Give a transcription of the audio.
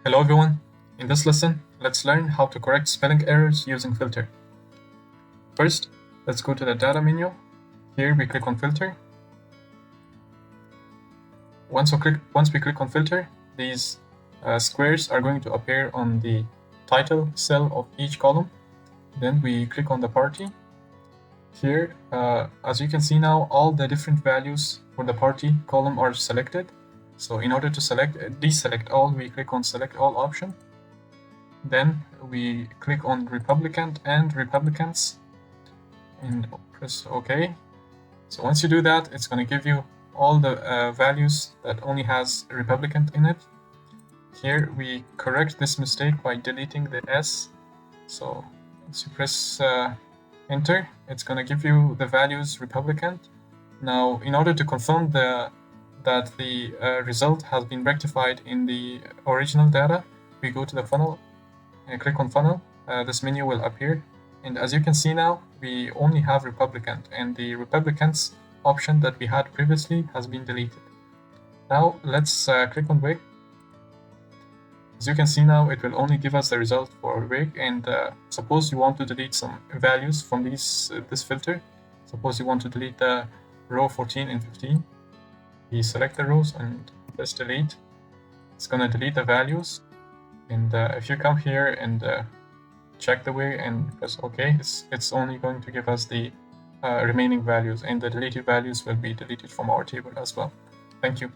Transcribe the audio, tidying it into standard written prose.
Hello everyone. In this lesson, let's learn how to correct spelling errors using filter. First, let's go to the data menu. Here we click on filter. Once we click on filter, these squares are going to appear on the title cell of each column. Then we click on the party. Here, as you can see now, all the different values for the party column are selected. So in order to deselect all, we click on select all option. Then we click on Republican and Republicans and press OK. So once you do that, it's going to give you all the values that only has Republican in it. Here we correct this mistake by deleting the S. So once you press enter, it's going to give you the values Republican. Now, in order to confirm that the result has been rectified in the original data, we go to the funnel and click on funnel. This menu will appear, and as you can see now, we only have Republican, and the Republicans option that we had previously has been deleted. Now let's click on wig. As you can see now, it will only give us the result for wig, and suppose you want to delete some values from this filter. Suppose you want to delete the row 14 and 15. We select the rows and press delete. It's going to delete the values. And if you come here and check the way and press OK, it's only going to give us the remaining values, and the deleted values will be deleted from our table as well. Thank you.